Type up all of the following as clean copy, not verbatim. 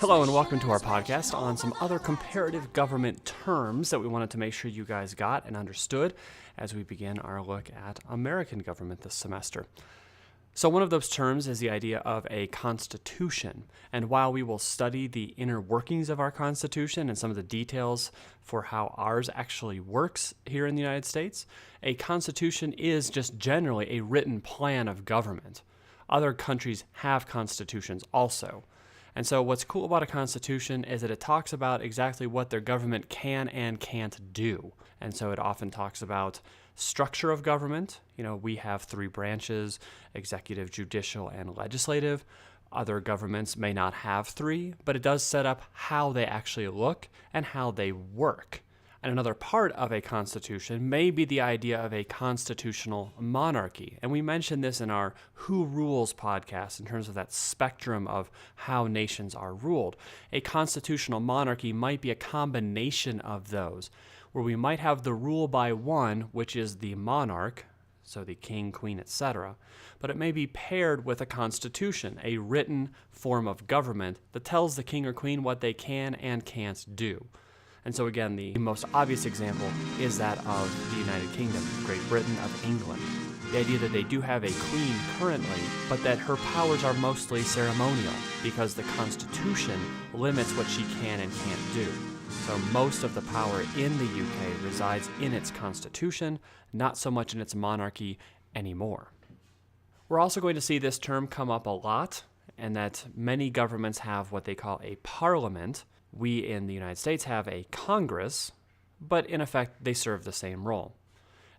Hello and welcome to our podcast on some other comparative government terms that we wanted to make sure you guys got and understood as we begin our look at American government this semester. So one of those terms is the idea of a constitution. And while we will study the inner workings of our constitution and some of the details for how ours actually works here in the United States, a constitution is just generally a written plan of government. Other countries have constitutions also. And so what's cool about a constitution is that it talks about exactly what their government can and can't do. And so it often talks about structure of government. You know, we have three branches: executive, judicial, and legislative. Other governments may not have three, but it does set up how they actually look and how they work. And another part of a constitution may be the idea of a constitutional monarchy. And we mentioned this in our Who Rules podcast in terms of that spectrum of how nations are ruled. A constitutional monarchy might be a combination of those, where we might have the rule by one, which is the monarch, so the king, queen, etc., but it may be paired with a constitution, a written form of government that tells the king or queen what they can and can't do. And so again, the most obvious example is that of the United Kingdom, Great Britain, of England. The idea that they do have a queen currently, but that her powers are mostly ceremonial because the Constitution limits what she can and can't do. So most of the power in the UK resides in its constitution, not so much in its monarchy anymore. We're also going to see this term come up a lot, and that many governments have what they call a parliament. We in the United States have a Congress, but in effect they serve the same role.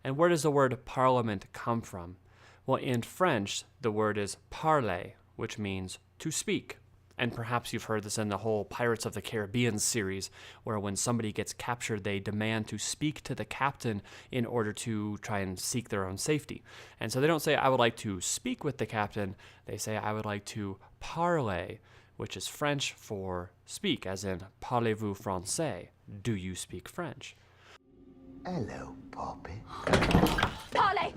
And where does the word parliament come from? Well, in French, the word is parler, which means to speak. And perhaps you've heard this in the whole Pirates of the Caribbean series, where when somebody gets captured, they demand to speak to the captain in order to try and seek their own safety. And so they don't say, I would like to speak with the captain. They say, I would like to parler, which is French for speak, as in, parlez-vous français? Do you speak French? Hello, Poppy. Parley!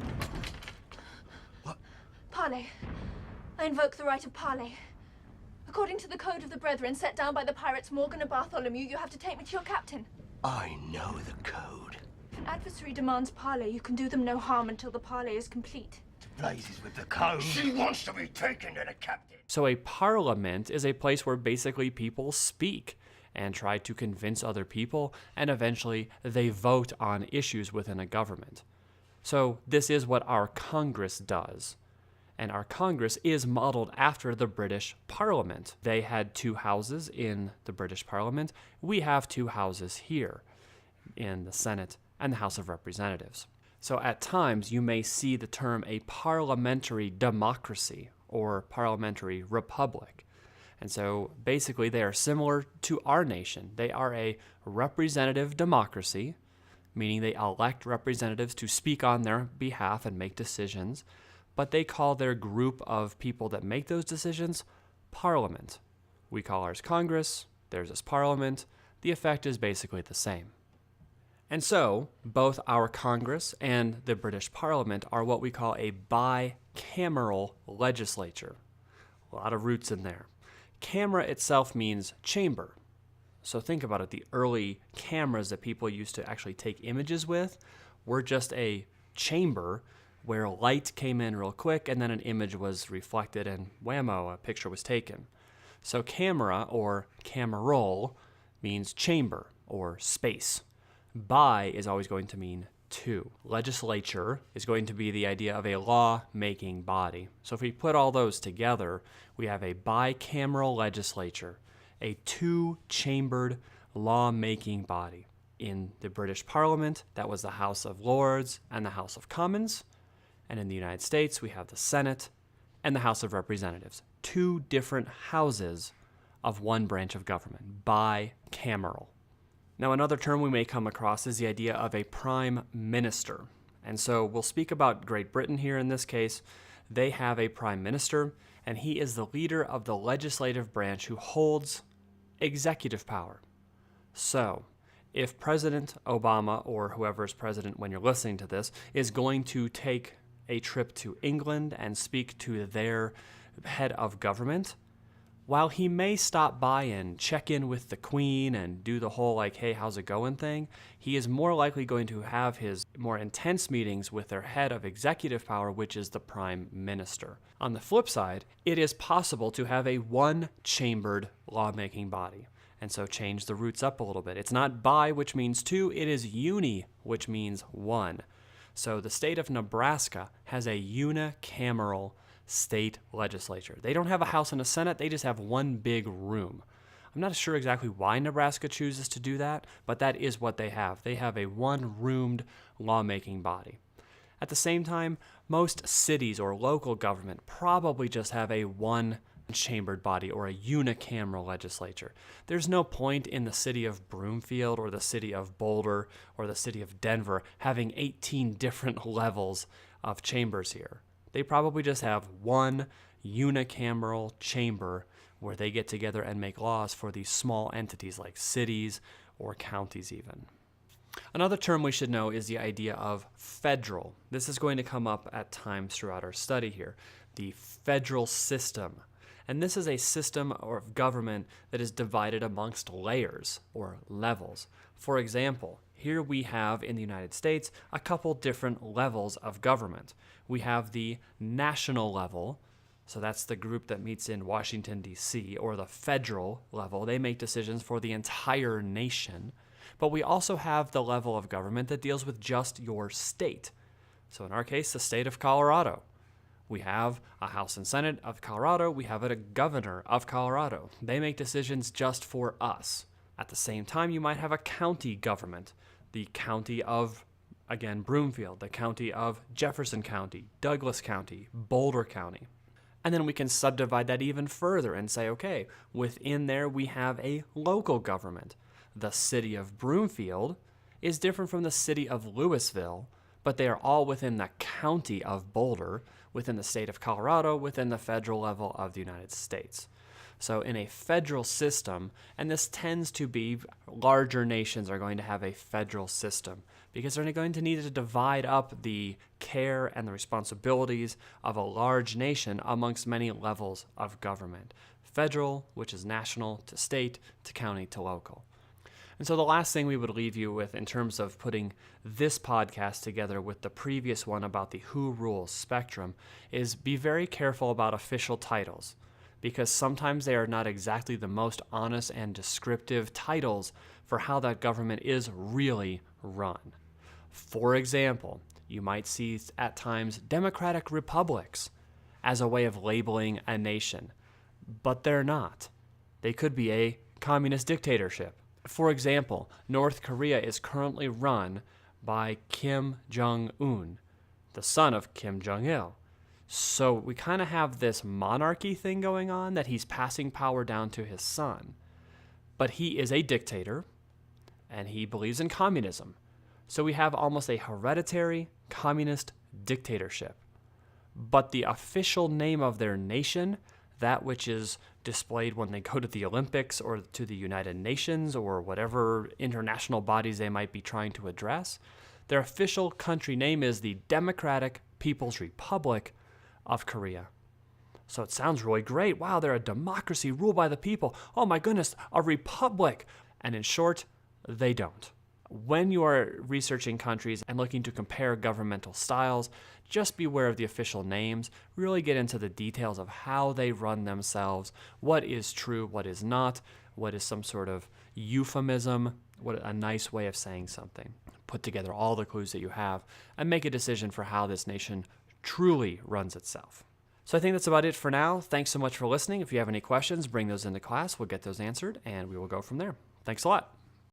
What? Parley. I invoke the right of parley. According to the code of the Brethren set down by the pirates Morgan and Bartholomew, you have to take me to your captain. I know the code. If an adversary demands parley, you can do them no harm until the parley is complete. Blazes with the code. She wants to be taken to the captain. So a parliament is a place where basically people speak and try to convince other people, and eventually they vote on issues within a government. So this is what our Congress does. And our Congress is modeled after the British Parliament. They had two houses in the British Parliament. We have two houses here in the Senate and the House of Representatives. So at times you may see the term a parliamentary democracy or parliamentary republic. And so basically they are similar to our nation. They are a representative democracy, meaning they elect representatives to speak on their behalf and make decisions, but they call their group of people that make those decisions Parliament. We call ours Congress, theirs is Parliament. The effect is basically the same. And so, both our Congress and the British Parliament are what we call a bicameral legislature. A lot of roots in there. Camera itself means chamber. So think about it, the early cameras that people used to actually take images with were just a chamber where light came in real quick and then an image was reflected and whammo, a picture was taken. So camera or cameral means chamber or space. Bi is always going to mean two. Legislature is going to be the idea of a law-making body. So if we put all those together, we have a bicameral legislature, a two-chambered law-making body. In the British Parliament, that was the House of Lords and the House of Commons. And in the United States, we have the Senate and the House of Representatives. Two different houses of one branch of government, bicameral. Now, another term we may come across is the idea of a prime minister. And so we'll speak about Great Britain here in this case. They have a prime minister, and he is the leader of the legislative branch who holds executive power. So, if President Obama, or whoever is president when you're listening to this, is going to take a trip to England and speak to their head of government, While he may stop by and check in with the queen and do the whole like, hey, how's it going thing, he is more likely going to have his more intense meetings with their head of executive power, which is the prime minister. On the flip side, it is possible to have a one-chambered lawmaking body. And so change the roots up a little bit. It's not bi, which means two, it is uni, which means one. So the state of Nebraska has a unicameral state legislature. They don't have a House and a Senate, they just have one big room. I'm not sure exactly why Nebraska chooses to do that, but that is what they have. They have a one-roomed lawmaking body. At the same time, most cities or local government probably just have a one-chambered body or a unicameral legislature. There's no point in the city of Broomfield or the city of Boulder or the city of Denver having 18 different levels of chambers here. They probably just have one unicameral chamber where they get together and make laws for these small entities like cities or counties even. Another term we should know is the idea of federal. This is going to come up at times throughout our study here. The federal system. And this is a system of government that is divided amongst layers or levels. For example, here we have in the United States a couple different levels of government. We have the national level, so that's the group that meets in Washington, D.C., or the federal level. They make decisions for the entire nation. But we also have the level of government that deals with just your state. So in our case, the state of Colorado. We have a House and Senate of Colorado. We have a governor of Colorado. They make decisions just for us. At the same time, you might have a county government. The county of, again, Broomfield, the county of Jefferson County, Douglas County, Boulder County. And then we can subdivide that even further and say, okay, within there we have a local government. The city of Broomfield is different from the city of Louisville, but they are all within the county of Boulder, within the state of Colorado, within the federal level of the United States. So in a federal system, and this tends to be, larger nations are going to have a federal system because they're going to need to divide up the care and the responsibilities of a large nation amongst many levels of government. Federal, which is national, to state, to county, to local. And so the last thing we would leave you with in terms of putting this podcast together with the previous one about the who rules spectrum is be very careful about official titles, because sometimes they are not exactly the most honest and descriptive titles for how that government is really run. For example, you might see at times democratic republics as a way of labeling a nation, but they're not. They could be a communist dictatorship. For example, North Korea is currently run by Kim Jong-un, the son of Kim Jong-il. So we kind of have this monarchy thing going on that he's passing power down to his son. But he is a dictator, and he believes in communism. So we have almost a hereditary communist dictatorship. But the official name of their nation, that which is displayed when they go to the Olympics or to the United Nations or whatever international bodies they might be trying to address, their official country name is the Democratic People's Republic of Korea. So it sounds really great. Wow, they're a democracy ruled by the people. Oh my goodness, a republic. And in short, they don't. When you are researching countries and looking to compare governmental styles, just beware of the official names. Really get into the details of how they run themselves, what is true, what is not, what is some sort of euphemism, what a nice way of saying something. Put together all the clues that you have and make a decision for how this nation truly runs itself. So I think that's about it for now. Thanks so much for listening. If you have any questions, bring those into class. We'll get those answered and we will go from there. Thanks a lot.